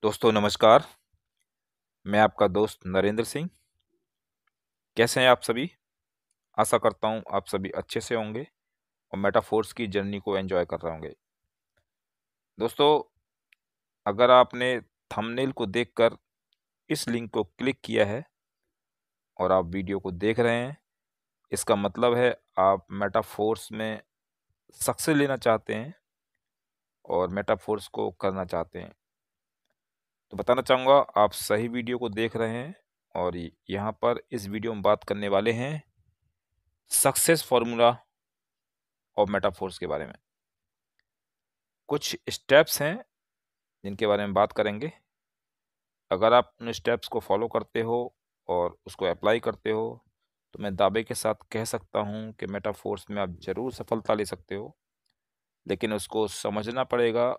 दोस्तों नमस्कार। मैं आपका दोस्त नरेंद्र सिंह। कैसे हैं आप सभी? आशा करता हूं आप सभी अच्छे से होंगे और मेटाफोर्स की जर्नी को एंजॉय कर रहे होंगे। दोस्तों, अगर आपने थंबनेल को देखकर इस लिंक को क्लिक किया है और आप वीडियो को देख रहे हैं, इसका मतलब है आप मेटाफोर्स में सक्सेस लेना चाहते हैं और मेटाफोर्स को करना चाहते हैं। तो बताना चाहूँगा आप सही वीडियो को देख रहे हैं और यहाँ पर इस वीडियो में बात करने वाले हैं सक्सेस फॉर्मूला और मेटाफोर्स के बारे में। कुछ स्टेप्स हैं जिनके बारे में बात करेंगे। अगर आप उन स्टेप्स को फॉलो करते हो और उसको अप्लाई करते हो तो मैं दावे के साथ कह सकता हूँ कि मेटाफोर्स में आप ज़रूर सफलता ले सकते हो, लेकिन उसको समझना पड़ेगा।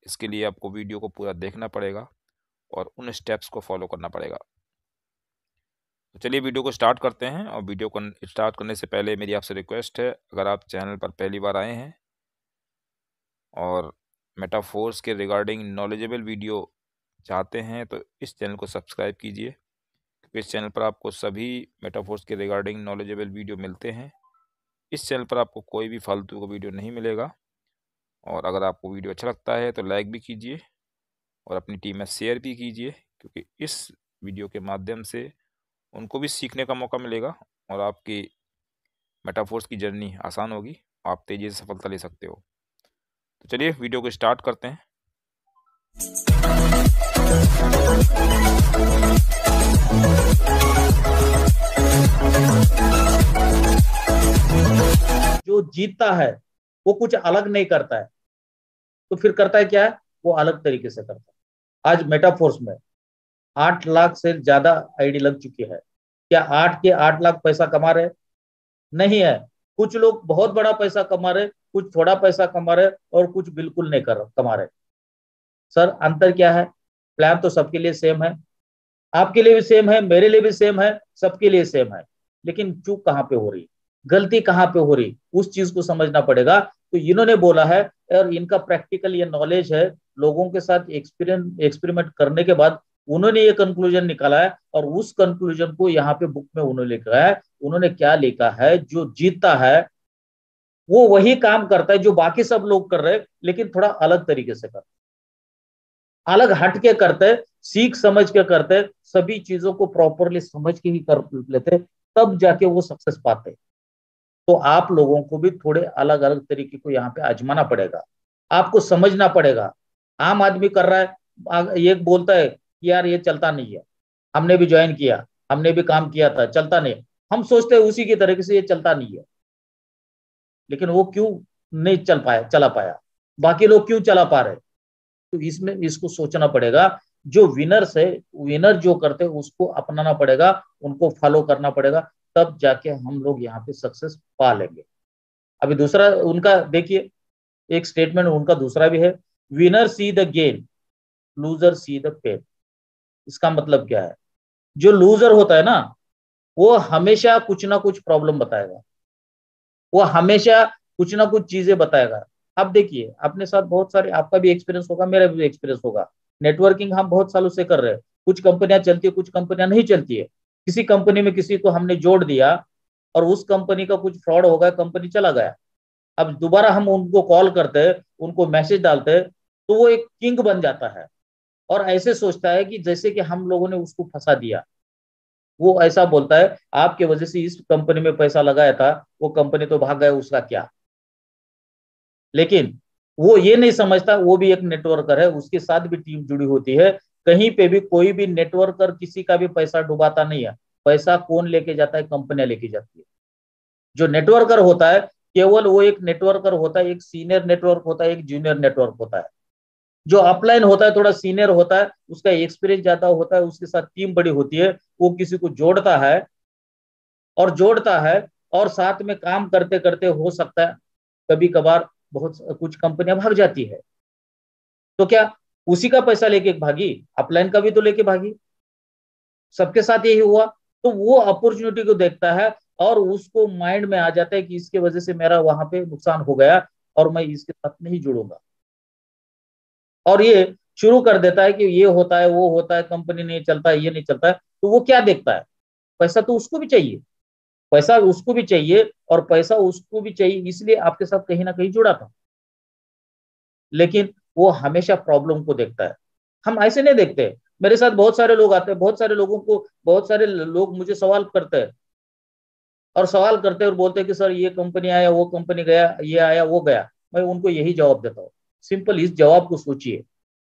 इसके लिए आपको वीडियो को पूरा देखना पड़ेगा और उन स्टेप्स को फॉलो करना पड़ेगा। तो चलिए वीडियो को स्टार्ट करते हैं। और वीडियो को स्टार्ट करने से पहले मेरी आपसे रिक्वेस्ट है, अगर आप चैनल पर पहली बार आए हैं और मेटाफोर्स के रिगार्डिंग नॉलेजेबल वीडियो चाहते हैं तो इस चैनल को सब्सक्राइब कीजिए, क्योंकि इस चैनल पर आपको सभी मेटाफोर्स के रिगार्डिंग नॉलेजेबल वीडियो मिलते हैं। इस चैनल पर आपको कोई भी फालतू का वीडियो नहीं मिलेगा। और अगर आपको वीडियो अच्छा लगता है तो लाइक भी कीजिए और अपनी टीम में शेयर भी कीजिए, क्योंकि इस वीडियो के माध्यम से उनको भी सीखने का मौका मिलेगा और आपकी मेटाफोर्स की जर्नी आसान होगी। आप तेज़ी से सफलता ले सकते हो। तो चलिए वीडियो को स्टार्ट करते हैं। जो जीतता है वो कुछ अलग नहीं करता है, तो फिर करता है क्या है? वो अलग तरीके से करता है। आज मेटाफोर्स में 8 लाख से ज्यादा आईडी लग चुकी है। क्या 8 के 8 लाख पैसा कमा रहे? नहीं है। कुछ लोग बहुत बड़ा पैसा कमा रहे, कुछ थोड़ा पैसा कमा रहे और कुछ बिल्कुल नहीं कर कमा रहे। सर, अंतर क्या है? प्लान तो सबके लिए सेम है, आपके लिए भी सेम है, मेरे लिए भी सेम है, सबके लिए सेम है। लेकिन चूक कहाँ पे हो रही, गलती कहाँ पे हो रही, उस चीज को समझना पड़ेगा। तो इन्होंने बोला है और इनका प्रैक्टिकल ये नॉलेज है, लोगों के साथ एक्सपेरिमेंट करने के बाद उन्होंने ये कंक्लूजन निकाला है और उस कंक्लूजन को यहाँ पे बुक में उन्होंने लिखा है। उन्होंने क्या लिखा है? जो जीतता है वो वही काम करता है जो बाकी सब लोग कर रहे हैं, लेकिन थोड़ा अलग तरीके से करता है, अलग हट के करते, सीख समझ के करते, सभी चीजों को प्रॉपरली समझ के ही कर लेते, तब जाके वो सक्सेस पाते। तो आप लोगों को भी थोड़े अलग अलग तरीके को यहाँ पे आजमाना पड़ेगा, आपको समझना पड़ेगा। आम आदमी कर रहा है, ये बोलता है कि यार ये चलता नहीं है, हमने भी ज्वाइन किया, हमने भी काम किया था, चलता नहीं। हम सोचते हैं उसी की तरीके से ये चलता नहीं है, लेकिन वो क्यों नहीं चला पाया, बाकी लोग क्यों चला पा रहे? तो इसमें इसको सोचना पड़ेगा। जो विनर्स है, विनर जो करते हैं उसको अपनाना पड़ेगा, उनको फॉलो करना पड़ेगा, तब जाके हम लोग यहाँ पे सक्सेस पा लेंगे। अभी दूसरा उनका देखिए, एक स्टेटमेंट उनका दूसरा भी है, winner see the gain, loser see the pain. इसका मतलब क्या है? जो लूजर होता है ना, वो हमेशा कुछ ना कुछ प्रॉब्लम बताएगा, वो हमेशा कुछ ना कुछ चीजें बताएगा। अब देखिए, अपने साथ बहुत सारे, आपका भी एक्सपीरियंस होगा, मेरा भी एक्सपीरियंस होगा। नेटवर्किंग हम बहुत सालों से कर रहे हैं, कुछ कंपनियां चलती है, कुछ कंपनियां नहीं चलती है। किसी कंपनी में किसी को हमने जोड़ दिया और उस कंपनी का कुछ फ्रॉड हो गया, कंपनी चला गया। अब दोबारा हम उनको कॉल करते हैं, उनको मैसेज डालते हैं, तो वो एक किंग बन जाता है और ऐसे सोचता है कि जैसे कि हम लोगों ने उसको फंसा दिया। वो ऐसा बोलता है, आपके वजह से इस कंपनी में पैसा लगाया था, वो कंपनी तो भाग गया, उसका क्या? लेकिन वो ये नहीं समझता, वो भी एक नेटवर्कर है, उसके साथ भी टीम जुड़ी होती है। कहीं पे भी कोई भी नेटवर्कर किसी का भी पैसा डुबाता नहीं है। पैसा कौन लेके जाता है? कंपनियां लेके जाती है। जो नेटवर्कर होता है, केवल वो एक नेटवर्कर होता है, एक सीनियर नेटवर्क होता है, एक जूनियर नेटवर्क होता है। जो अपलाइन होता है थोड़ा सीनियर होता है, उसका एक्सपीरियंस ज्यादा होता है, उसके साथ टीम बड़ी होती है, वो किसी को जोड़ता है और साथ में काम करते करते हो सकता है कभी कभार बहुत कुछ कंपनियां भाग जाती है। तो क्या उसी का पैसा लेके भागी? अपलाइन का भी तो लेके भागी। सबके साथ यही हुआ। तो वो अपॉर्चुनिटी को देखता है और उसको माइंड में आ जाता है कि इसके वजह से मेरा वहां पे नुकसान हो गया और मैं इसके साथ नहीं जुड़ूंगा। और ये शुरू कर देता है कि ये होता है, वो होता है, कंपनी नहीं चलता है, ये नहीं चलता है, तो वो क्या देखता है? पैसा तो उसको भी चाहिए, पैसा उसको भी चाहिए, और पैसा उसको भी चाहिए इसलिए आपके साथ कहीं ना कहीं जुड़ा था। लेकिन वो हमेशा प्रॉब्लम को देखता है, हम ऐसे नहीं देखते। मेरे साथ बहुत सारे लोग आते हैं, बहुत सारे लोगों को, बहुत सारे लोग मुझे सवाल करते हैं, और सवाल करते हैं और बोलते हैं कि सर ये कंपनी आया, वो कंपनी गया, ये आया, वो गया। मैं उनको यही जवाब देता हूँ, सिंपल इस जवाब को सोचिए।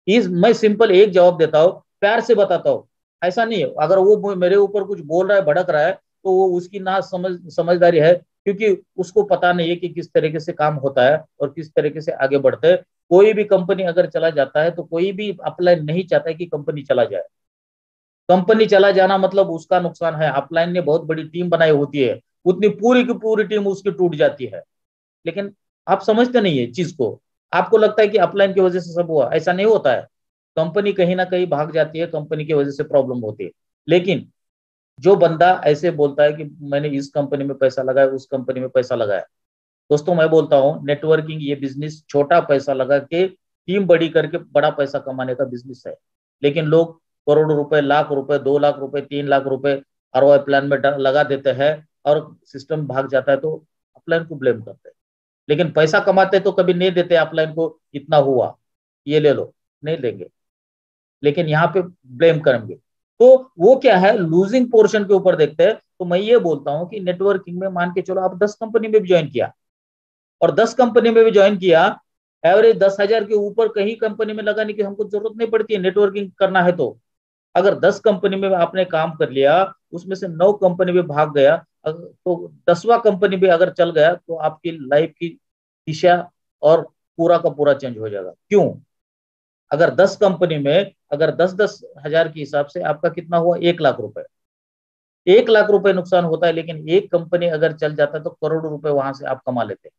इस मैं सिंपल एक जवाब देता हूँ, प्यार से बताता हूँ। ऐसा नहीं है, अगर वो मेरे ऊपर कुछ बोल रहा है, भड़क रहा है, तो वो उसकी ना समझदारी है, क्योंकि उसको पता नहीं है कि किस तरीके से काम होता है और किस तरीके से आगे बढ़ते हैं। कोई भी कंपनी अगर चला जाता है तो कोई भी अपलाइन नहीं चाहता है कि कंपनी चला जाए। कंपनी चला जाना मतलब उसका नुकसान है। अपलाइन ने बहुत बड़ी टीम बनाई होती है, उतनी पूरी की पूरी टीम उसकी टूट जाती है। लेकिन आप समझते नहीं है चीज को। आपको लगता है कि अपलाइन की वजह से सब हुआ, ऐसा नहीं होता है। कंपनी कहीं ना कहीं भाग जाती है, कंपनी की वजह से प्रॉब्लम होती है। लेकिन जो बंदा ऐसे बोलता है कि मैंने इस कंपनी में पैसा लगाया, उस कंपनी में पैसा लगाया, दोस्तों मैं बोलता हूँ नेटवर्किंग ये बिजनेस छोटा पैसा लगा के टीम बड़ी करके बड़ा पैसा कमाने का बिजनेस है। लेकिन लोग करोड़ों रुपए, लाख रुपए, 2 लाख रुपए, 3 लाख रुपए आरओआई प्लान में लगा देते हैं, और सिस्टम भाग जाता है तो अपलाइन को ब्लेम करते हैं। लेकिन पैसा कमाते तो कभी नहीं देते अपलाइन को, इतना हुआ ये ले लो, नहीं देंगे। लेकिन यहाँ पे ब्लेम करेंगे। तो वो क्या है, लूजिंग पोर्शन के ऊपर देखते हैं। तो मैं ये बोलता हूँ कि नेटवर्किंग में मान के चलो आप 10 कंपनी में भी ज्वाइन किया, और 10 कंपनी में भी ज्वाइन किया, एवरेज 10,000 के ऊपर कहीं कंपनी में लगाने की हमको जरूरत नहीं पड़ती है नेटवर्किंग करना है तो। अगर 10 कंपनी में आपने काम कर लिया, उसमें से 9 कंपनी में भाग गया, तो 10वां कंपनी भी अगर चल गया तो आपकी लाइफ की दिशा और पूरा का पूरा चेंज हो जाएगा। क्यों? अगर 10 कंपनी में अगर 10-10 हजार के हिसाब से आपका कितना हुआ, 1 लाख रुपए। 1 लाख रुपए नुकसान होता है, लेकिन एक कंपनी अगर चल जाता है तो करोड़ों रुपए वहां से आप कमा लेते हैं।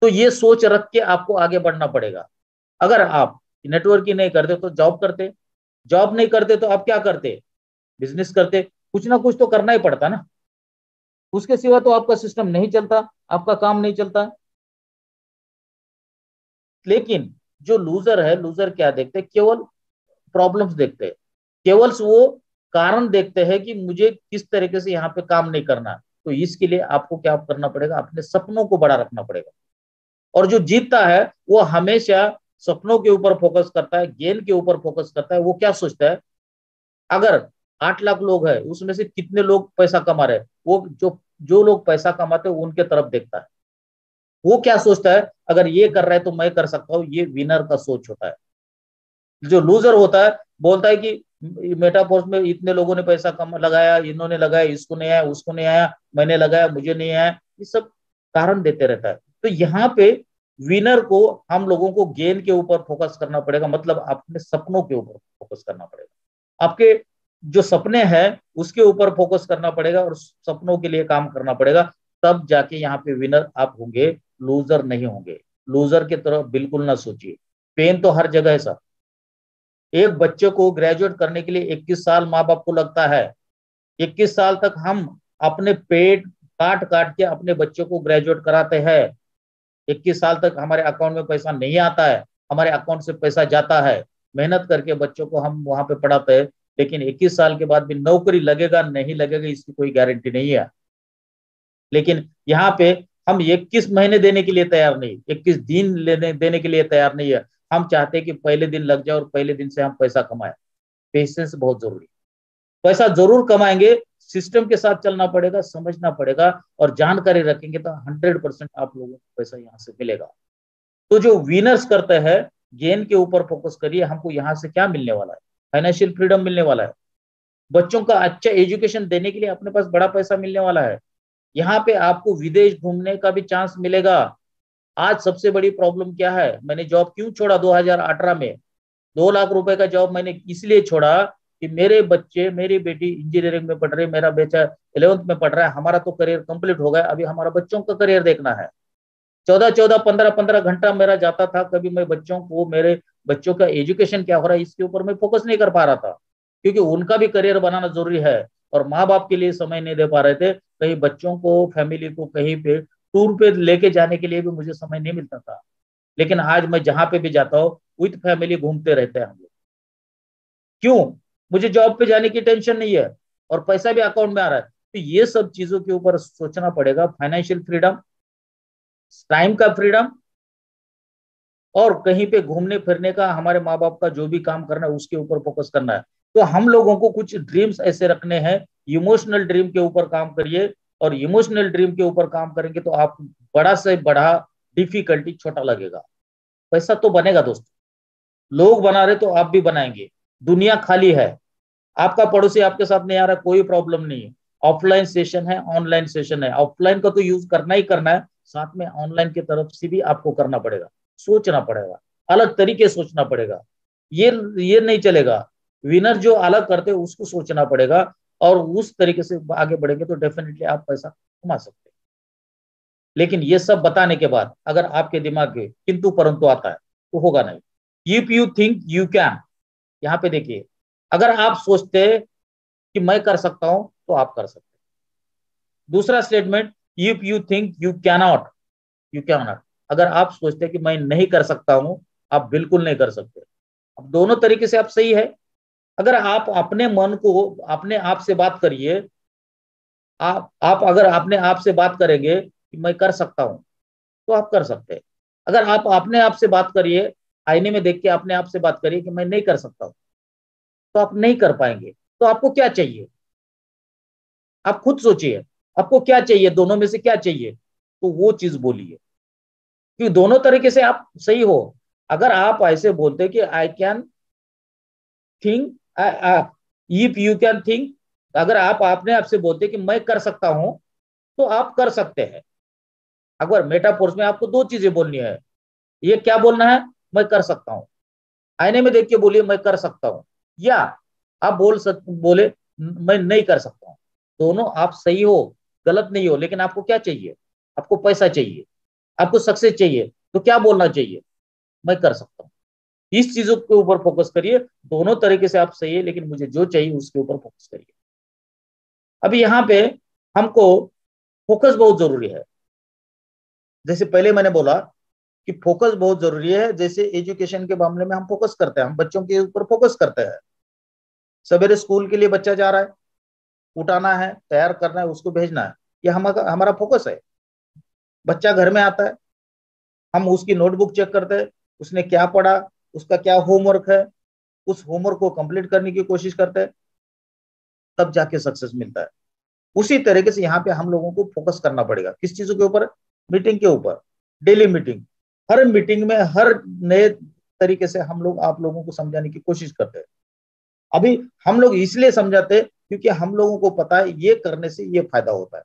तो ये सोच रख के आपको आगे बढ़ना पड़ेगा। अगर आप नेटवर्किंग नहीं करते तो जॉब करते, जॉब नहीं करते तो आप क्या करते, बिजनेस करते। कुछ ना कुछ तो करना ही पड़ता ना, उसके सिवा तो आपका सिस्टम नहीं चलता, आपका काम नहीं चलता। लेकिन जो लूजर है, लूजर क्या देखते हैं, केवल प्रॉब्लम्स देखते हैं, केवल वो कारण देखते हैं कि मुझे किस तरीके से यहाँ पे काम नहीं करना। तो इसके लिए आपको क्या करना पड़ेगा, अपने सपनों को बड़ा रखना पड़ेगा। और जो जीतता है वो हमेशा सपनों के ऊपर फोकस करता है, गेन के ऊपर फोकस करता है। वो क्या सोचता है, अगर 8 लाख लोग हैं उसमें से कितने लोग पैसा कमा रहे हैं, वो जो जो लोग पैसा कमाते हैं उनके तरफ देखता है। वो क्या सोचता है, अगर ये कर रहा है तो मैं कर सकता हूँ, ये विनर का सोच होता है। जो लूजर होता है बोलता है कि मेटाफोर्स में इतने लोगों ने पैसा कम लगाया, इन्होंने लगाया, इसको नहीं आया, उसको नहीं आया, मैंने लगाया, मुझे नहीं आया, ये सब कारण देते रहता है। तो यहाँ पे विनर को हम लोगों को गेन के ऊपर फोकस करना पड़ेगा, मतलब अपने सपनों के ऊपर फोकस करना पड़ेगा। आपके जो सपने हैं उसके ऊपर फोकस करना पड़ेगा और सपनों के लिए काम करना पड़ेगा। तब जाके यहाँ पे विनर आप होंगे, लूजर नहीं होंगे। लूजर की तरफ बिल्कुल ना सोचिए। पेन तो हर जगह है सर। एक बच्चे को ग्रेजुएट करने के लिए 21 साल माँ बाप को लगता है। 21 साल तक हम अपने पेट काट काट के अपने बच्चों को ग्रेजुएट कराते हैं। 21 साल तक हमारे अकाउंट में पैसा नहीं आता है, हमारे अकाउंट से पैसा जाता है। मेहनत करके बच्चों को हम वहां पे पढ़ाते हैं, लेकिन 21 साल के बाद भी नौकरी लगेगा नहीं लगेगा इसकी कोई गारंटी नहीं है। लेकिन यहाँ पे हम 21 महीने देने के लिए तैयार नहीं, 21 दिन लेने देने के लिए तैयार नहीं है। हम चाहते हैं कि पहले दिन लग जाए और पहले दिन से हम पैसा कमाए। पेशेंस बहुत जरूरी। पैसा जरूर कमाएंगे, सिस्टम के साथ चलना पड़ेगा, समझना पड़ेगा, और जानकारी रखेंगे तो 100% आप लोगों को पैसा यहाँ से मिलेगा। तो जो विनर्स करते हैं, गेन के ऊपर फोकस करिए। हमको यहाँ से क्या मिलने वाला है, फाइनेंशियल फ्रीडम मिलने वाला है। बच्चों का अच्छा एजुकेशन देने के लिए अपने पास बड़ा पैसा मिलने वाला है। यहाँ पे आपको विदेश घूमने का भी चांस मिलेगा। आज सबसे बड़ी प्रॉब्लम क्या है, मैंने जॉब क्यों छोड़ा 2018 में? 2 लाख रुपए का जॉब मैंने इसलिए छोड़ा कि मेरे बच्चे, मेरी बेटी इंजीनियरिंग में पढ़ रही, मेरा बेटा 11th में पढ़ रहा है। हमारा तो करियर कंप्लीट हो गया, अभी हमारा बच्चों का करियर देखना है। 14-14, 15-15 घंटा मेरा जाता था, कभी मैं बच्चों को, मेरे बच्चों का एजुकेशन क्या हो रहा है इसके ऊपर मैं फोकस नहीं कर पा रहा था, क्योंकि उनका भी करियर बनाना जरूरी है। और माँ बाप के लिए समय नहीं दे पा रहे थे, कहीं बच्चों को, फैमिली को कहीं पे टूर पे लेके जाने के लिए भी मुझे समय नहीं मिलता था। लेकिन आज मैं जहां पे भी जाता हूँ विथ फैमिली घूमते रहते हैं हम लोग। क्यों? मुझे जॉब पे जाने की टेंशन नहीं है और पैसा भी अकाउंट में आ रहा है। तो ये सब चीजों के ऊपर सोचना पड़ेगा। फाइनेंशियल फ्रीडम, टाइम का फ्रीडम, और कहीं पे घूमने फिरने का, हमारे माँ बाप का जो भी काम करना है उसके ऊपर फोकस करना है। तो हम लोगों को कुछ ड्रीम्स ऐसे रखने हैं, इमोशनल ड्रीम के ऊपर काम करिए, और इमोशनल ड्रीम के ऊपर काम करेंगे तो आप बड़ा से बड़ा डिफिकल्टी छोटा लगेगा। पैसा तो बनेगा दोस्त, लोग बना रहे तो आप भी बनाएंगे। दुनिया खाली है, आपका पड़ोसी आपके साथ नहीं आ रहा, कोई प्रॉब्लम नहीं है। ऑफलाइन सेशन है, ऑनलाइन सेशन है, ऑफलाइन का तो यूज करना ही करना है, साथ में ऑनलाइन की तरफ से भी आपको करना पड़ेगा, सोचना पड़ेगा, अलग तरीके से सोचना पड़ेगा। ये ये नहीं चलेगा। विनर जो अलग करते हैं उसको सोचना पड़ेगा, और उस तरीके से आगे बढ़ेंगे तो डेफिनेटली आप पैसा कमा सकते हैं। लेकिन ये सब बताने के बाद अगर आपके दिमाग में किंतु परंतु आता है तो होगा नहीं। If you think you can, यहाँ पे देखिए, अगर आप सोचते हैं कि मैं कर सकता हूं तो आप कर सकते हैं। दूसरा statement, if you think you cannot, you cannot, अगर आप सोचते हैं कि मैं नहीं कर सकता हूं, आप बिल्कुल नहीं कर सकते। अब दोनों तरीके से आप सही है। अगर आप अपने मन को अपने आप से बात करिए, आप अगर अपने आप से बात करेंगे कि मैं कर सकता हूं तो आप कर सकते हैं। अगर आप अपने आप से बात करिए, आईने में देख के अपने आप से बात करिए कि मैं नहीं कर सकता हूं, तो आप नहीं कर पाएंगे। तो आपको क्या चाहिए? आप खुद सोचिए, आपको क्या चाहिए, दोनों में से क्या चाहिए, तो वो चीज बोलिए। क्योंकि दोनों तरीके से आप सही हो। अगर आप ऐसे बोलते कि I can think, if you can think, अगर आप अपने आप से बोलते कि मैं कर सकता हूं, तो आप कर सकते हैं। अगर मेटाफोर्स में आपको दो चीजें बोलनी है, ये क्या बोलना है, मैं कर सकता हूं, आईने में देख के बोलिए मैं कर सकता हूं, या आप बोले मैं नहीं कर सकता हूं। दोनों आप सही हो, गलत नहीं हो, लेकिन आपको क्या चाहिए? आपको पैसा चाहिए, आपको सक्सेस चाहिए, तो क्या बोलना चाहिए? मैं कर सकता हूं। इस चीजों के ऊपर फोकस करिए। दोनों तरीके से आप सही है, लेकिन मुझे जो चाहिए उसके ऊपर फोकस करिए। अभी यहाँ पे हमको फोकस बहुत जरूरी है। जैसे पहले मैंने बोला कि फोकस बहुत जरूरी है। जैसे एजुकेशन के मामले में हम फोकस करते हैं, हम बच्चों के ऊपर फोकस करते हैं। सवेरे स्कूल के लिए बच्चा जा रहा है, उठाना है, तैयार करना है, उसको भेजना है, ये हमारा हमारा फोकस है। बच्चा घर में आता है, हम उसकी नोटबुक चेक करते हैं, उसने क्या पढ़ा, उसका क्या होमवर्क है, उस होमवर्क को कंप्लीट करने की कोशिश करते हैं, तब जाके सक्सेस मिलता है। उसी तरीके से यहाँ पे हम लोगों को फोकस करना पड़ेगा। किस चीजों के ऊपर? मीटिंग के ऊपर, डेली मीटिंग। हर मीटिंग में हर नए तरीके से हम लोग आप लोगों को समझाने की कोशिश करते हैं। अभी हम लोग इसलिए समझाते हैं क्योंकि हम लोगों को पता है ये करने से ये फायदा होता है,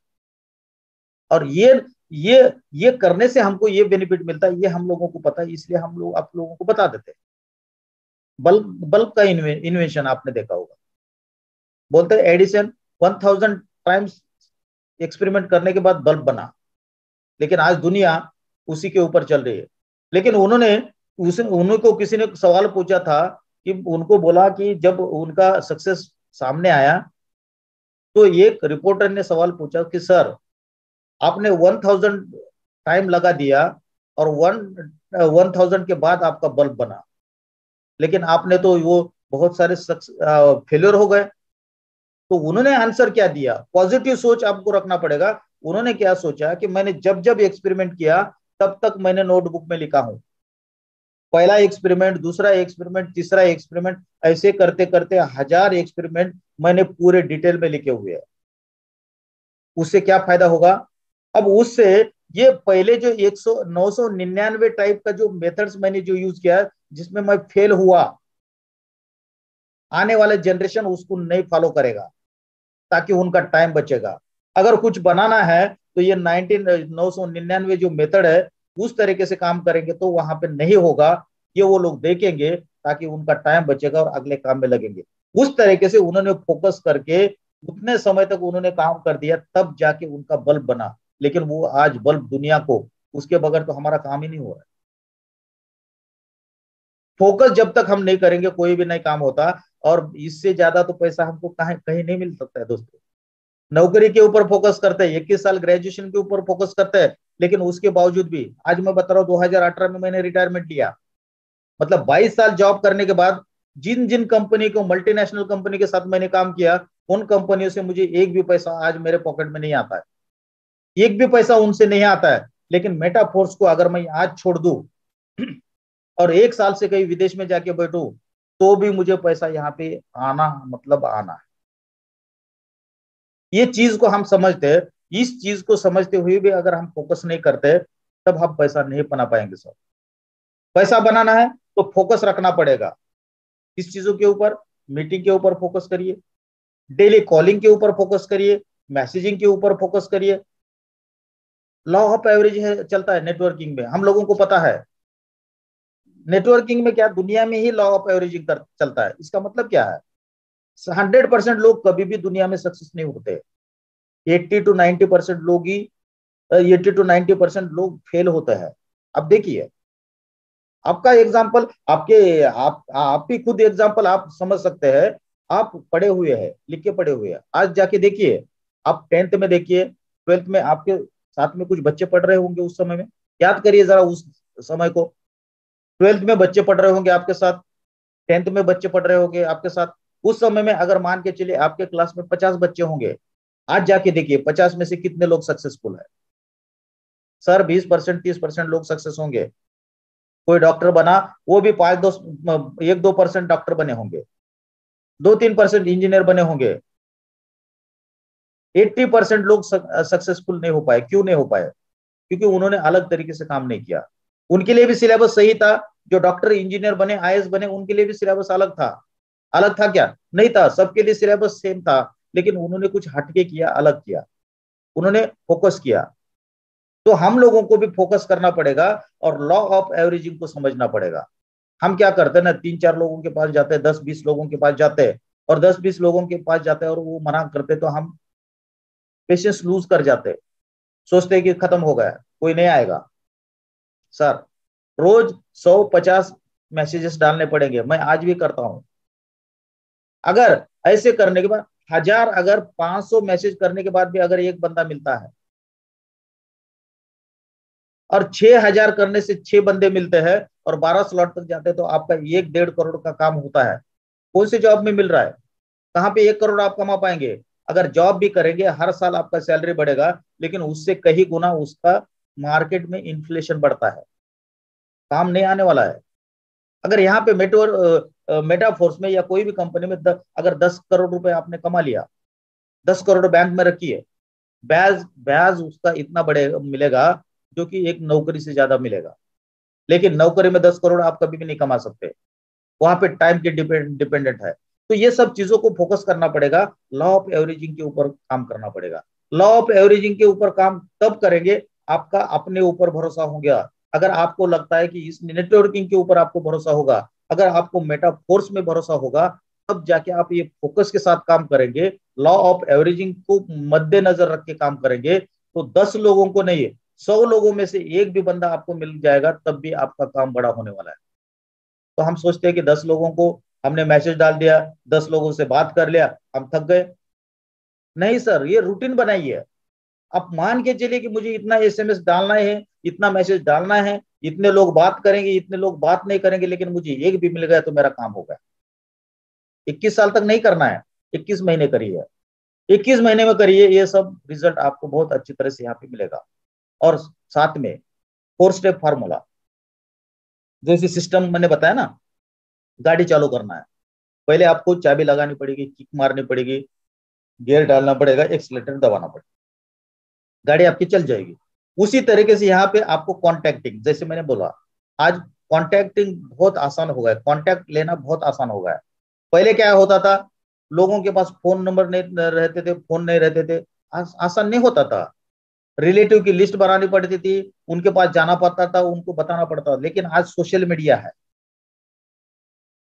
और ये ये करने से हमको ये बेनिफिट मिलता है, ये हम लोगों को पता है, इसलिए हम लोग आप लोगों को बता देते हैं। बल्ब बल्ब का इन्वेंशन आपने देखा होगा। बोलते हैं एडिसन 1000 टाइम्स एक्सपेरिमेंट करने के बाद बल्ब बना, लेकिन आज दुनिया उसी के ऊपर चल रही है। लेकिन उन्होंने उस उनको किसी ने सवाल पूछा था, कि उनको बोला कि जब उनका सक्सेस सामने आया, तो एक रिपोर्टर ने सवाल पूछा कि सर, आपने 1000 टाइम लगा दिया, और 1000 के बाद आपका बल्ब बना, लेकिन आपने तो वो बहुत सारे फेलियर हो गए। तो उन्होंने आंसर क्या दिया? पॉजिटिव सोच आपको रखना पड़ेगा। उन्होंने क्या सोचा कि मैंने जब जब एक्सपेरिमेंट किया, तब तक मैंने नोटबुक में लिखा हूं, पहला एक्सपेरिमेंट, दूसरा एक्सपेरिमेंट, तीसरा एक्सपेरिमेंट, ऐसे करते करते 1000 एक्सपेरिमेंट मैंने पूरे डिटेल में लिखे हुए हैं। उससे क्या फायदा होगा? अब उससे ये पहले जो 999 टाइप का जो मेथड्स मैंने जो यूज किया, जिसमें मैं फेल हुआ, आने वाले जनरेशन उसको नहीं फॉलो करेगा, ताकि उनका टाइम बचेगा। अगर कुछ बनाना है तो ये 999 जो मेथड है, उस तरीके से काम करेंगे तो वहां पे नहीं होगा। ये वो लोग देखेंगे, ताकि उनका टाइम बचेगा और अगले काम में लगेंगे। उस तरीके से उन्होंने फोकस करके उतने समय तक उन्होंने काम कर दिया, तब जाके उनका बल्ब बना। लेकिन वो आज बल्ब दुनिया को, उसके बगैर तो हमारा काम ही नहीं हो रहा है। फोकस जब तक हम नहीं करेंगे कोई भी नहीं काम होता, और इससे ज्यादा तो पैसा हमको कहीं कहीं नहीं मिल सकता है दोस्तों। नौकरी के ऊपर फोकस करते हैं, 21 साल ग्रेजुएशन के ऊपर फोकस करते हैं, लेकिन उसके बावजूद भी आज मैं बता रहा हूँ 2018 में मैंने रिटायरमेंट लिया। मतलब 22 साल जॉब करने के बाद जिन जिन कंपनी को, मल्टीनेशनल कंपनी के साथ मैंने काम किया, उन कंपनियों से मुझे एक भी पैसा आज मेरे पॉकेट में नहीं आता है, एक भी पैसा उनसे नहीं आता है। लेकिन मेटाफोर्स को अगर मैं आज छोड़ दूं और एक साल से कहीं विदेश में जाके बैठूं, तो भी मुझे पैसा यहाँ पे आना मतलब आना है। ये चीज को हम समझते हैं। इस चीज को समझते हुए भी अगर हम फोकस नहीं करते, तब हम पैसा नहीं बना पाएंगे सर। पैसा बनाना है तो फोकस रखना पड़ेगा। किस चीजों के ऊपर? मीटिंग के ऊपर फोकस करिए, डेली कॉलिंग के ऊपर फोकस करिए, मैसेजिंग के ऊपर फोकस करिए। लॉ ऑफ एवरेज है, चलता है नेटवर्किंग में, हम लोगों को पता है। नेटवर्किंग में क्या, दुनिया में ही लॉ ऑफ एवरेजिंग चलता है। इसका मतलब क्या है? 100% लोग कभी भी दुनिया में सक्सेस नहीं होते। 80 to 90% लोग ही 80 to 90% लोग फेल होते हैं। अब देखिए, आपका एग्जाम्पल, आपके आप भी खुद एग्जाम्पल आप समझ सकते हैं। आप पढ़े हुए हैं, लिख के पढ़े हुए हैं, आज जाके देखिए, आप 10th में देखिए, 12th में आपके साथ में कुछ बच्चे पढ़ रहे होंगे उस समय में, याद करिए जरा उस समय को। 12th में बच्चे पढ़ रहे होंगे आपके साथ, 10th में बच्चे पढ़ रहे होंगे आपके साथ। उस समय में अगर मान के चलिए आपके क्लास में 50 बच्चे होंगे, आज जाके देखिए 50 में से कितने लोग सक्सेसफुल है? सर 20%, 30% लोग सक्सेस होंगे। कोई डॉक्टर बना, वो भी 1-2% डॉक्टर बने होंगे, 2-3% इंजीनियर बने होंगे। 80% लोग सक्सेसफुल नहीं हो पाए। क्यों नहीं हो पाए? क्योंकि उन्होंने अलग तरीके से काम नहीं किया। उनके लिए भी सिलेबस सही था, जो डॉक्टर इंजीनियर बने, आईएएस बने, उनके लिए भी सिलेबस अलग था। अलग था क्या? नहीं था, सबके लिए सिलेबस सेम था। लेकिन उन्होंने कुछ हटके किया, अलग किया, उन्होंने फोकस किया। तो हम लोगों को भी फोकस करना पड़ेगा और लॉ ऑफ एवरेजिंग को समझना पड़ेगा। हम क्या करते हैं ना, 3-4 लोगों के पास जाते हैं, 10-20 लोगों के पास जाते हैं, और 10-20 लोगों के पास जाते हैं और वो मना करते, तो हम पेशेंस लूज कर जाते हैं, सोचते हैं कि खत्म हो गया, कोई नहीं आएगा। सर, रोज 100-50 मैसेजेस डालने पड़ेंगे। मैं आज भी करता हूं। अगर ऐसे करने के बाद 1000, अगर 500 मैसेज करने के बाद भी अगर एक बंदा मिलता है, और 6000 करने से 6 बंदे मिलते हैं, और 12 स्लॉट तक जाते हैं, तो आपका 1-1.5 करोड़ का काम होता है। कौन सी जॉब में मिल रहा है? कहाँ पे 1 करोड़ आप कमा पाएंगे? अगर जॉब भी करेंगे, हर साल आपका सैलरी बढ़ेगा, लेकिन उससे कहीं गुना उसका मार्केट में इन्फ्लेशन बढ़ता है, काम नहीं आने वाला है। अगर यहाँ पे मेटाफोर्स में या कोई भी कंपनी में अगर 10 करोड़ रुपए आपने कमा लिया, 10 करोड़ बैंक में रखिए, ब्याज ब्याज उसका इतना बड़े मिलेगा, जो कि एक नौकरी से ज्यादा मिलेगा। लेकिन नौकरी में 10 करोड़ आप कभी भी नहीं कमा सकते, वहां पे टाइम के डिपेंडेंट है। तो ये सब चीजों को फोकस करना पड़ेगा, लॉ ऑफ एवरेजिंग के ऊपर काम करना पड़ेगा। लॉ ऑफ एवरेजिंग के ऊपर काम तब करेंगे, आपका अपने ऊपर भरोसा हो गया। अगर आपको लगता है कि इस नेटवर्किंग के ऊपर आपको भरोसा होगा, अगर आपको मेटाफोर्स में भरोसा होगा, तब जाके आप ये फोकस के साथ काम करेंगे, लॉ ऑफ एवरेजिंग को मद्देनजर रख के काम करेंगे, तो 10 लोगों को नहीं, 100 लोगों में से एक भी बंदा आपको मिल जाएगा, तब भी आपका काम बड़ा होने वाला है। तो हम सोचते हैं कि 10 लोगों को हमने मैसेज डाल दिया, 10 लोगों से बात कर लिया, हम थक गए। नहीं सर, ये रूटीन बनाइए। आप मान के चलिए कि मुझे इतना एसएमएस डालना है, इतना मैसेज डालना है, इतने लोग बात करेंगे, इतने लोग बात नहीं करेंगे, लेकिन मुझे एक भी मिल गया तो मेरा काम हो गया। 21 साल तक नहीं करना है, 21 महीने करिए, 21 महीने में करिए, ये सब रिजल्ट आपको बहुत अच्छी तरह से यहाँ पे मिलेगा। और साथ में 4 स्टेप फार्मूला, जैसे सिस्टम मैंने बताया ना, गाड़ी चालू करना है, पहले आपको चाबी लगानी पड़ेगी, किक मारनी पड़ेगी, गियर डालना पड़ेगा, एक्सीलेटर दबाना पड़ेगा, गाड़ी आपकी चल जाएगी। उसी तरीके से यहाँ पे आपको कॉन्टैक्टिंग, जैसे मैंने बोला, आज कॉन्टैक्टिंग बहुत आसान हो गया है, कॉन्टैक्ट लेना बहुत आसान हो गया है। पहले क्या होता था, लोगों के पास फोन नंबर नहीं रहते थे, फोन नहीं रहते थे, आसान नहीं होता था। रिलेटिव की लिस्ट बनानी पड़ती थी, उनके पास जाना पड़ता था, उनको बताना पड़ता था। लेकिन आज सोशल मीडिया है,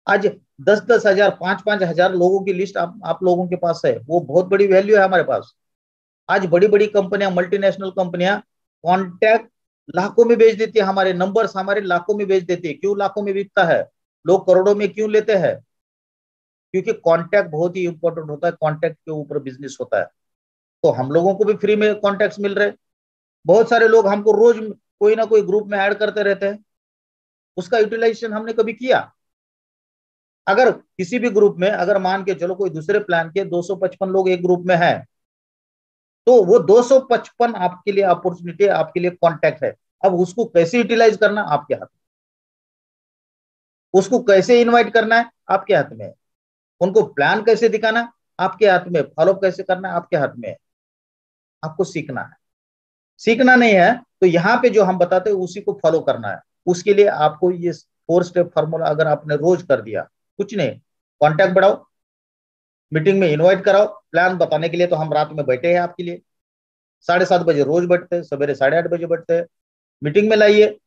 आज 10-10 हजार, 5-5 हजार लोगों की लिस्ट आप लोगों के पास है, वो बहुत बड़ी वैल्यू है हमारे पास। आज बड़ी बड़ी कंपनियां, मल्टीनेशनल कंपनियां कॉन्टैक्ट लाखों में बेच देती है, हमारे नंबर्स हमारे लाखों में बेच देती है। क्यों लाखों में बिकता है? लोग करोड़ों में क्यों लेते हैं? क्योंकि कॉन्टैक्ट बहुत ही इंपॉर्टेंट होता है, कॉन्टैक्ट के ऊपर बिजनेस होता है। तो हम लोगों को भी फ्री में कॉन्टैक्ट मिल रहे हैं। बहुत सारे लोग हमको रोज कोई ना कोई ग्रुप में ऐड करते रहते हैं, उसका यूटिलाइजेशन हमने कभी किया? अगर किसी भी ग्रुप में अगर मान के चलो कोई दूसरे प्लान के 255 लोग एक ग्रुप में है, तो वो 255 आपके लिए अपॉर्चुनिटी, आपके लिए कॉन्टैक्ट है। अब उसको कैसे यूटिलाइज करना आपके हाथ में, उसको कैसे इनवाइट करना है आपके हाथ में है, उनको प्लान कैसे दिखाना आपके हाथ में, फॉलोअप कैसे करना आपके हाथ में है। आपको सीखना है, सीखना नहीं है तो यहाँ पे जो हम बताते हैं उसी को फॉलो करना है। उसके लिए आपको ये 4 स्टेप फार्मूला अगर आपने रोज कर दिया, कुछ नहीं, कांटेक्ट बढ़ाओ, मीटिंग में इनवाइट कराओ, प्लान बताने के लिए तो हम रात में बैठे हैं आपके लिए, 7:30 बजे रोज बैठते हैं, सवेरे 8:30 बजे बैठते हैं, मीटिंग में लाइए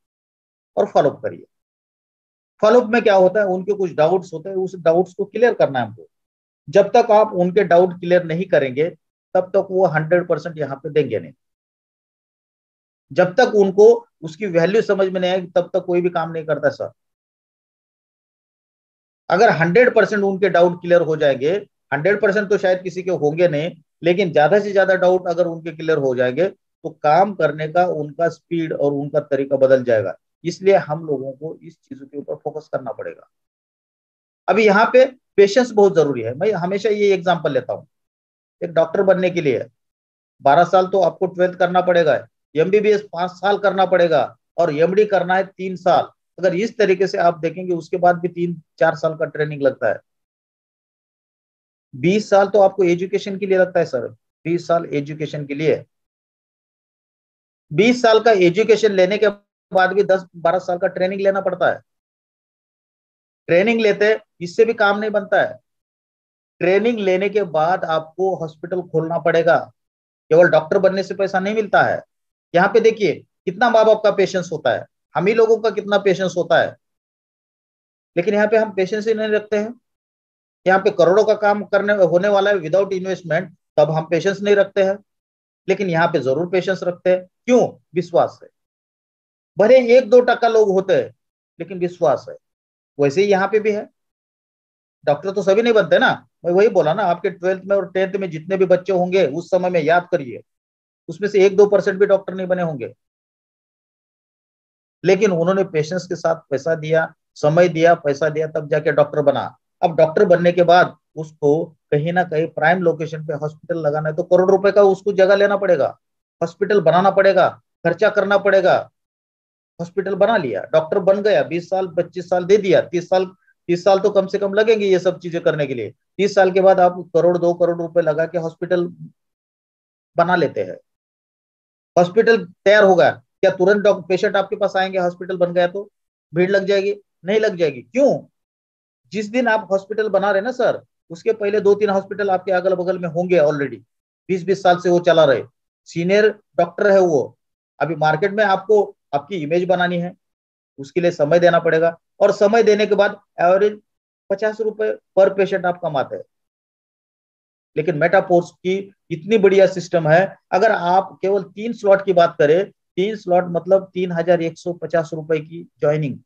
और फॉलोअप करिए। फॉलोअप में क्या होता है, उनके कुछ डाउट्स होते हैं, उस डाउट्स को क्लियर करना है हमको। जब तक आप उनके डाउट क्लियर नहीं करेंगे तब तक वो 100% यहाँ पे देंगे नहीं। जब तक उनको उसकी वैल्यू समझ में नहीं आएगी तब तक कोई भी काम नहीं करता सर। अगर 100% उनके डाउट क्लियर हो जाएंगे, 100% तो शायद किसी के होंगे नहीं, लेकिन ज्यादा से ज्यादा डाउट अगर उनके क्लियर हो जाएंगे तो काम करने का उनका स्पीड और उनका तरीका बदल जाएगा। इसलिए हम लोगों को इस चीजों के ऊपर फोकस करना पड़ेगा। अभी यहाँ पे पेशेंस बहुत जरूरी है। मैं हमेशा ये एग्जांपल लेता हूँ, एक डॉक्टर बनने के लिए 12 साल तो आपको 12th करना पड़ेगा, एमबीबीएस 5 साल करना पड़ेगा, और एमडी करना है 3 साल। अगर इस तरीके से आप देखेंगे उसके बाद भी 3-4 साल का ट्रेनिंग लगता है। 20 साल तो आपको एजुकेशन के लिए लगता है सर, 20 साल एजुकेशन के लिए। 20 साल का एजुकेशन लेने के बाद भी 10-12 साल का ट्रेनिंग लेना पड़ता है। ट्रेनिंग लेते इससे भी काम नहीं बनता है। ट्रेनिंग लेने के बाद आपको हॉस्पिटल खोलना पड़ेगा, केवल डॉक्टर बनने से पैसा नहीं मिलता है। यहाँ पे देखिए कितना माँ बाप का पेशेंस होता है, हम ही लोगों का कितना पेशेंस होता है, लेकिन यहाँ पे हम पेशेंस ही नहीं रखते हैं। यहाँ पे करोड़ों का काम करने होने वाला है विदाउट इन्वेस्टमेंट, तब हम पेशेंस नहीं रखते हैं। लेकिन यहाँ पे जरूर पेशेंस रखते हैं, क्यों? विश्वास है। भले 1-2% लोग होते हैं लेकिन विश्वास है। वैसे ही यहाँ पे भी है। डॉक्टर तो सभी नहीं बनते ना। मैं वही बोला ना, आपके 12th में और 10th में जितने भी बच्चे होंगे उस समय में याद करिए, उसमें से 1-2% भी डॉक्टर नहीं बने होंगे। लेकिन उन्होंने पेशेंस के साथ पैसा दिया, समय दिया, पैसा दिया, तब जाके डॉक्टर बना। अब डॉक्टर बनने के बाद उसको कहीं ना कहीं प्राइम लोकेशन पे हॉस्पिटल लगाना है तो करोड़ रुपए का उसको जगह लेना पड़ेगा, हॉस्पिटल बनाना पड़ेगा, खर्चा करना पड़ेगा। हॉस्पिटल बना लिया, डॉक्टर बन गया, 20 साल 25 साल दे दिया, 30 साल, 30 साल तो कम से कम लगेंगे ये सब चीजें करने के लिए। 30 साल के बाद आप करोड़ 2 करोड़ रुपए लगा के हॉस्पिटल बना लेते हैं। हॉस्पिटल तैयार होगा, क्या तुरंत डॉक्टर पेशेंट आपके पास आएंगे? हॉस्पिटल बन गया तो भीड़ लग जाएगी? नहीं लग जाएगी। क्यों? जिस दिन आप हॉस्पिटल बना रहे ना सर, उसके पहले 2-3 हॉस्पिटल आपके अगल बगल में होंगे ऑलरेडी, 20-20 साल से वो चला रहे, सीनियर डॉक्टर है वो। अभी मार्केट में आपको आपकी इमेज बनानी है, उसके लिए समय देना पड़ेगा, और समय देने के बाद एवरेज 50 रुपए पर पेशेंट आप कमाते हैं। लेकिन मेटाफोर्स की इतनी बढ़िया सिस्टम है, अगर आप केवल 3 स्लॉट की बात करें, 3 स्लॉट मतलब 3,150 रुपए की ज्वाइनिंग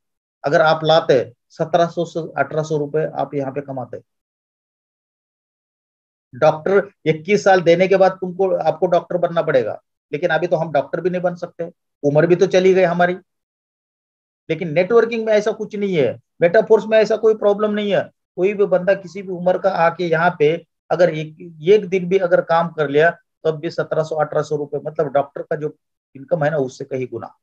अगर आप लाते, 1700 से 1800 रुपए आप यहाँ पे कमाते। डॉक्टर 21 साल देने के बाद तुमको आपको डॉक्टर बनना पड़ेगा, लेकिन अभी तो हम डॉक्टर भी नहीं बन सकते, उम्र भी तो चली गई हमारी। लेकिन नेटवर्किंग में ऐसा कुछ नहीं है, मेटाफोर्स में ऐसा कोई प्रॉब्लम नहीं है। कोई भी बंदा किसी भी उम्र का आके यहाँ पे अगर एक दिन भी अगर काम कर लिया तब भी 1700-1800 रुपए, मतलब डॉक्टर का जो इनकम है ना उससे कहीं गुना।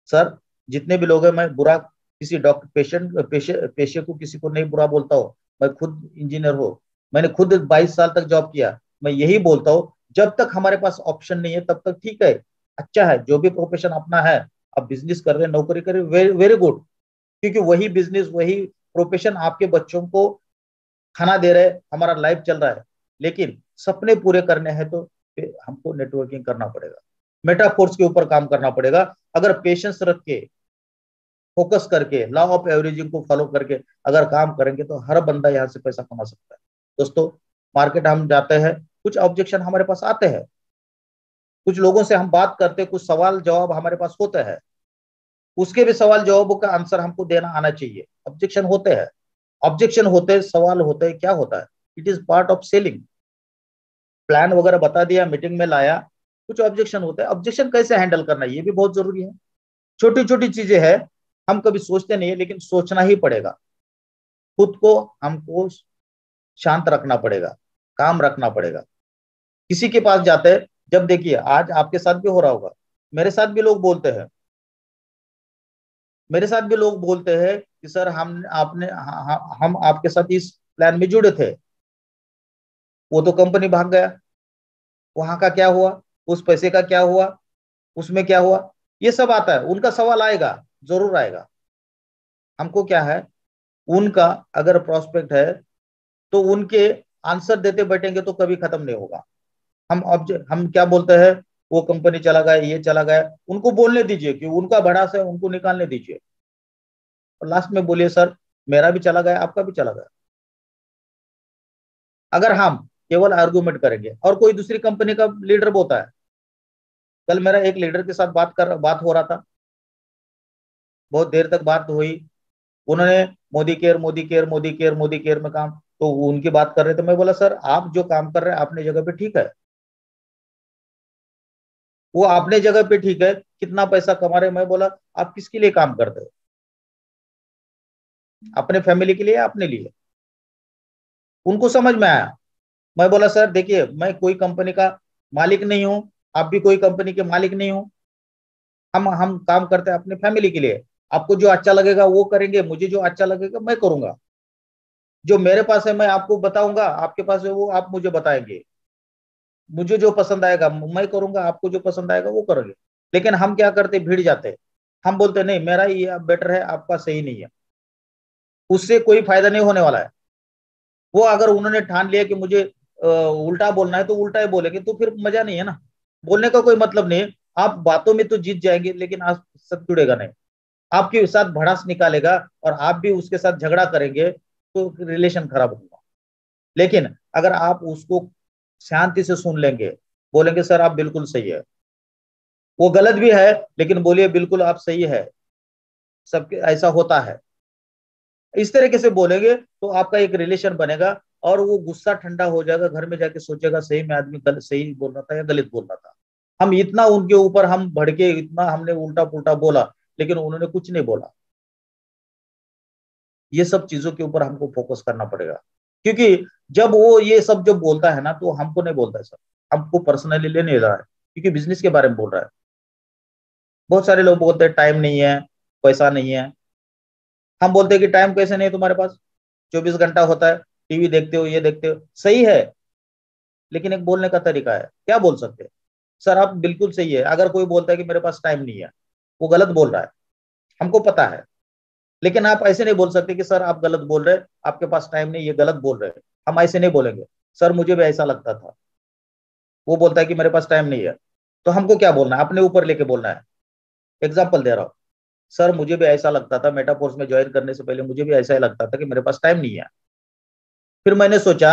सर जितने भी लोग हैं, मैं बुरा किसी डॉक्टर पेशे को किसी को नहीं बुरा बोलता हूँ। मैं खुद इंजीनियर हूँ, मैंने खुद 22 साल तक जॉब किया। मैं यही बोलता हूँ जब तक हमारे पास ऑप्शन नहीं है तब तक ठीक है, अच्छा है, जो भी प्रोफेशन अपना है, आप बिजनेस कर रहे हैं, नौकरी कर रहे हैं, वेरी वेरी गुड। क्योंकि वही बिजनेस वही प्रोफेशन आपके बच्चों को खाना दे रहे, हमारा लाइफ चल रहा है। लेकिन सपने पूरे करने हैं तो फिर हमको नेटवर्किंग करना पड़ेगा, मेटाफोर्स के ऊपर काम करना पड़ेगा। अगर पेशेंस रख के, फोकस करके, लॉ ऑफ एवरेजिंग को फॉलो करके अगर काम करेंगे तो हर बंदा यहाँ से पैसा कमा सकता है। दोस्तों, मार्केट हम जाते हैं, कुछ ऑब्जेक्शन हमारे पास आते हैं, कुछ लोगों से हम बात करते हैं, कुछ सवाल जवाब हमारे पास होते हैं, उसके भी सवाल जवाबों का आंसर हमको देना आना चाहिए। ऑब्जेक्शन होते हैं, ऑब्जेक्शन होते हैं, सवाल होते हैं, क्या होता है, it is part of selling. Plan वगैरह बता दिया, मीटिंग में लाया, कुछ ऑब्जेक्शन होते हैं, ऑब्जेक्शन कैसे हैंडल करना है ये भी बहुत जरूरी है। छोटी छोटी चीजें हैं, हम कभी सोचते नहीं है, लेकिन सोचना ही पड़ेगा। खुद को हमको शांत रखना पड़ेगा, काम रखना पड़ेगा। किसी के पास जाते हैं, जब देखिए आज आपके साथ भी हो रहा होगा, मेरे साथ भी लोग बोलते हैं, मेरे साथ भी लोग बोलते हैं कि सर हम आपके साथ इस प्लान में जुड़े थे, वो तो कंपनी भाग गया, वहां का क्या हुआ, उस पैसे का क्या हुआ, उसमें क्या हुआ, ये सब आता है। उनका सवाल आएगा, जरूर आएगा। हमको क्या है, उनका अगर प्रोस्पेक्ट है तो उनके आंसर देते बैठेंगे तो कभी खत्म नहीं होगा। हम क्या बोलते हैं, वो कंपनी चला गया, ये चला गया, उनको बोलने दीजिए कि उनका भड़ास है, उनको निकालने दीजिए। और लास्ट में बोलिए सर मेरा भी चला गया, आपका भी चला गया। अगर हम केवल आर्गुमेंट करेंगे, और कोई दूसरी कंपनी का लीडर बोलता है, कल मेरा एक लीडर के साथ बात हो रहा था, बहुत देर तक बात हुई। उन्होंने Modi care Modi care Modi care Modi care में काम, तो वो उनकी बात कर रहे थे। मैं बोला सर आप जो काम कर रहे हैं अपने जगह पे ठीक है, वो अपने जगह पे ठीक है, कितना पैसा कमा रहे हैं। मैं बोला आप किसके लिए काम करते हो, अपने फैमिली के लिए या अपने लिए? उनको समझ में आया। मैं बोला सर देखिए मैं कोई कंपनी का मालिक नहीं हूं, आप भी कोई कंपनी के मालिक नहीं हो। हम काम करते हैं अपने फैमिली के लिए। आपको जो अच्छा लगेगा वो करेंगे, मुझे जो अच्छा लगेगा मैं करूंगा। जो मेरे पास है मैं आपको बताऊंगा, आपके पास है वो आप मुझे बताएंगे। मुझे जो पसंद आएगा मैं करूंगा, आपको जो पसंद आएगा वो करोगे। लेकिन हम क्या करते, भीड़ जाते, हम बोलते नहीं मेरा ये बेटर है, आपका सही नहीं है। उससे कोई फायदा नहीं होने वाला है। वो अगर उन्होंने ठान लिया कि मुझे उल्टा बोलना है तो उल्टा ही बोलेंगे, तो फिर मजा नहीं है ना, बोलने का कोई मतलब नहीं है। आप बातों में तो जीत जाएंगे, लेकिन आप सब जुड़ेगा नहीं, आपके साथ भड़ास निकालेगा और आप भी उसके साथ झगड़ा करेंगे, तो रिलेशन खराब होगा। लेकिन अगर आप उसको शांति से सुन लेंगे, बोलेंगे सर आप बिल्कुल सही है, वो गलत भी है लेकिन बोलिए बिल्कुल आप सही है, सबके ऐसा होता है, इस तरीके से बोलेंगे तो आपका एक रिलेशन बनेगा। और वो गुस्सा ठंडा हो जाएगा, घर में जाके सोचेगा सही में आदमी गलत सही बोल रहा था या गलत बोल रहा था। हम इतना उनके ऊपर हम भड़के, इतना हमने उल्टा पुल्टा बोला, लेकिन उन्होंने कुछ नहीं बोला। ये सब चीजों के ऊपर हमको फोकस करना पड़ेगा, क्योंकि जब वो ये सब जब बोलता है ना तो हमको नहीं बोलता है सर, हमको पर्सनली ले नहीं रहा है, क्योंकि बिजनेस के बारे में बोल रहा है। बहुत सारे लोग बोलते हैं टाइम नहीं है, पैसा नहीं है। हम बोलते हैं कि टाइम कैसे नहीं है तुम्हारे पास, 24 घंटा होता है, टीवी देखते हो, ये देखते हो, सही है। लेकिन एक बोलने का तरीका है, क्या बोल सकते हैं, सर आप बिल्कुल सही है। अगर कोई बोलता है कि मेरे पास टाइम नहीं है, वो गलत बोल रहा है, हमको पता है। लेकिन आप ऐसे नहीं बोल सकते कि सर आप गलत बोल रहे हैं, आपके पास टाइम नहीं, ये गलत बोल रहे हैं। हम ऐसे नहीं बोलेंगे, सर मुझे भी ऐसा लगता था। वो बोलता है कि मेरे पास टाइम नहीं है, तो हमको क्या बोलना है, अपने ऊपर लेके बोलना है। एग्जाम्पल दे रहा हूँ, सर मुझे भी ऐसा लगता था, मेटाफोर्स में ज्वाइन करने से पहले मुझे भी ऐसा ही लगता था कि मेरे पास टाइम नहीं है। फिर मैंने सोचा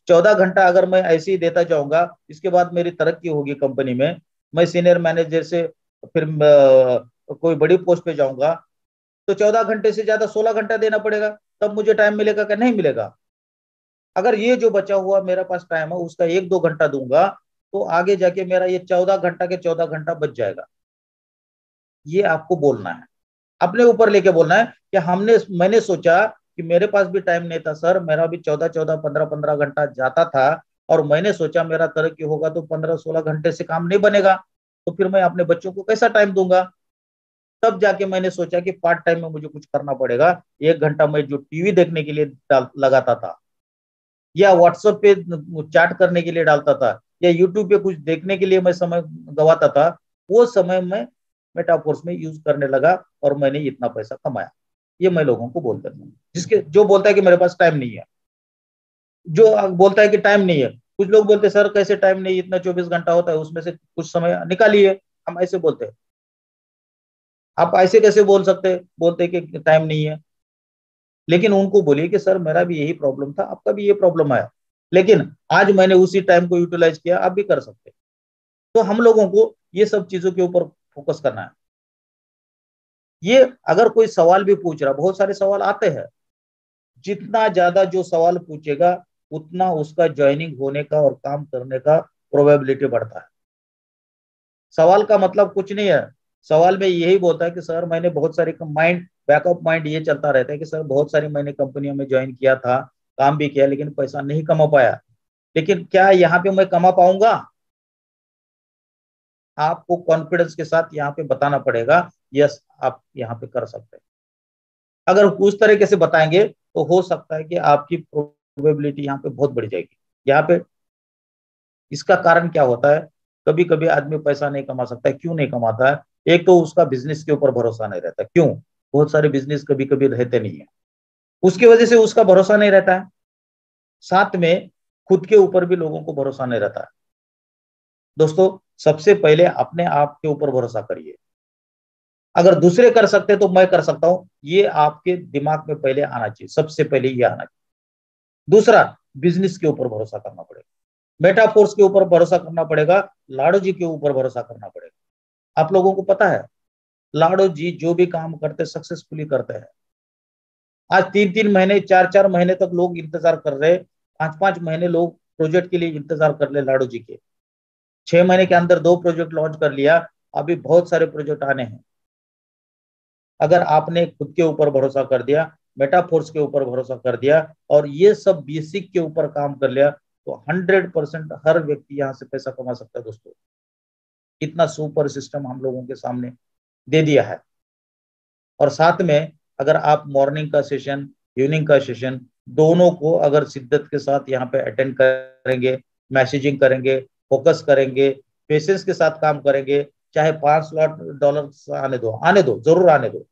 14 घंटा अगर मैं ऐसे ही देता जाऊंगा, इसके बाद मेरी तरक्की होगी कंपनी में, मैं सीनियर मैनेजर से फिर कोई बड़ी पोस्ट पे जाऊंगा, तो 14 घंटे से ज्यादा 16 घंटा देना पड़ेगा, तब मुझे टाइम मिलेगा क्या, नहीं मिलेगा। अगर ये जो बचा हुआ मेरे पास टाइम है उसका 1-2 घंटा दूंगा, तो आगे जाके मेरा ये 14 घंटा के 14 घंटा बच जाएगा। ये आपको बोलना है, अपने ऊपर लेके बोलना है कि मैंने सोचा कि मेरे पास भी टाइम नहीं था सर, मेरा भी 14-14 15-15 घंटा जाता था, और मैंने सोचा मेरा तरक्की होगा तो 15-16 घंटे से काम नहीं बनेगा, तो फिर मैं अपने बच्चों को कैसा टाइम दूंगा। तब जाके मैंने सोचा कि पार्ट टाइम में मुझे कुछ करना पड़ेगा। 1 घंटा मैं जो टीवी देखने के लिए लगाता था, या व्हाट्सएप पे चैट करने के लिए डालता था, या यूट्यूब पे कुछ देखने के लिए मैं समय गवाता था, वो समय मैं मेटाफोर्स में यूज करने लगा, और मैंने इतना पैसा कमाया। ये मैं लोगों को बोलता था, जिसके जो बोलता है कि मेरे पास टाइम नहीं है, जो बोलता है कि टाइम नहीं है। कुछ लोग बोलते हैं सर कैसे टाइम नहीं, इतना 24 घंटा होता है उसमें से कुछ समय निकालिए, हम ऐसे बोलते हैं। आप ऐसे कैसे बोल सकते हैं, बोलते हैं कि टाइम नहीं है। लेकिन उनको बोलिए कि सर मेरा भी यही प्रॉब्लम था, आपका भी ये प्रॉब्लम आया, लेकिन आज मैंने उसी टाइम को यूटिलाइज किया, आप भी कर सकते हैं। तो हम लोगों को ये सब चीजों के ऊपर फोकस करना है। ये अगर कोई सवाल भी पूछ रहा, बहुत सारे सवाल आते हैं, जितना ज्यादा जो सवाल पूछेगा उतना उसका ज्वाइनिंग होने का और काम करने का प्रोबेबिलिटी बढ़ता है। सवाल का मतलब कुछ नहीं है, सवाल में यही बोलता है कि सर मैंने बहुत सारे माइंड बैकअप माइंड ये चलता रहता है कि सर बहुत सारी मैंने कंपनियों में ज्वाइन किया था, काम भी किया, लेकिन पैसा नहीं कमा पाया, लेकिन क्या यहाँ पे मैं कमा पाऊंगा? आपको कॉन्फिडेंस के साथ यहाँ पे बताना पड़ेगा, यस आप यहाँ पे कर सकते हैं। अगर उस तरीके से बताएंगे तो हो सकता है कि आपकी प्रोबेबिलिटी यहाँ पे बहुत बढ़ जाएगी। यहाँ पे इसका कारण क्या होता है, कभी कभी आदमी पैसा नहीं कमा सकता है। क्यों नहीं कमाता है? एक तो उसका बिजनेस के ऊपर भरोसा नहीं रहता। क्यों? बहुत सारे बिजनेस कभी कभी रहते नहीं है, उसकी वजह से उसका भरोसा नहीं रहता है। साथ में खुद के ऊपर भी लोगों को भरोसा नहीं रहता है। दोस्तों, सबसे पहले अपने आप के ऊपर भरोसा करिए। अगर दूसरे कर सकते तो मैं कर सकता हूं, ये आपके दिमाग में पहले आना चाहिए, सबसे पहले ये आना चाहिए। दूसरा, बिजनेस के ऊपर भरोसा करना पड़ेगा, मेटाफोर्स के ऊपर भरोसा करना पड़ेगा, लाडो जी के ऊपर भरोसा करना पड़ेगा। आप लोगों को पता है, लाडो जी जो भी काम करते सक्सेसफुली करते हैं। आज 3-3 महीने, 4-4 महीने तक लोग इंतजार कर रहे, 5-5 महीने लोग प्रोजेक्ट के लिए इंतजार कर ले लाडो जी के। 6 महीने के अंदर 2 प्रोजेक्ट लॉन्च कर लिया, अभी बहुत सारे प्रोजेक्ट आने हैं। अगर आपने खुद के ऊपर भरोसा कर दिया, मेटाफोर्स के ऊपर भरोसा कर दिया और ये सब बेसिक के ऊपर काम कर लिया, तो 100% हर व्यक्ति यहाँ से पैसा कमा सकता है। दोस्तों, इतना सुपर सिस्टम हम लोगों के सामने दे दिया है। और साथ में अगर आप मॉर्निंग का सेशन, इवनिंग का सेशन, दोनों को अगर शिद्दत के साथ यहाँ पे अटेंड करेंगे, मैसेजिंग करेंगे, फोकस करेंगे, पेशेंस के साथ काम करेंगे, चाहे $5 आने दो, जरूर आने दो।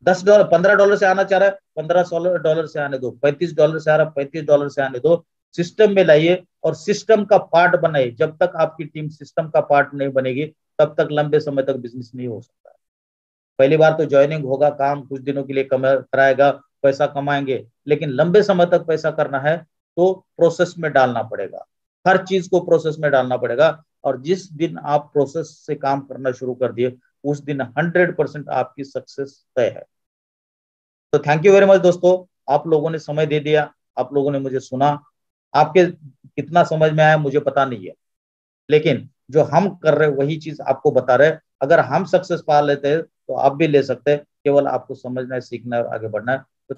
$10, $15 से आना चाह रहा है, $15 से आने दो। $35 से आ रहा है, $35 से आने दो। सिस्टम में लाइए और सिस्टम का पार्ट बनाइए। जब तक आपकी टीम सिस्टम का पार्ट नहीं बनेगी, तब तक लंबे समय तक बिजनेस नहीं हो सकता। पहली बार तो ज्वाइनिंग होगा, काम कुछ दिनों के लिए कराएगा, पैसा कमाएंगे, लेकिन लंबे समय तक पैसा करना है तो प्रोसेस में डालना पड़ेगा। हर चीज को प्रोसेस में डालना पड़ेगा। और जिस दिन आप प्रोसेस से काम करना शुरू कर दिए, उस दिन 100% आपकी सक्सेस तय है। तो थैंक यू वेरी मच दोस्तों, आप लोगों ने समय दे दिया, आप लोगों ने मुझे सुना। आपके कितना समझ में आया मुझे पता नहीं है, लेकिन जो हम कर रहे वही चीज आपको बता रहे। अगर हम सक्सेस पा लेते हैं तो आप भी ले सकते हैं, केवल आपको समझना है, सीखना है और आगे बढ़ना है। तो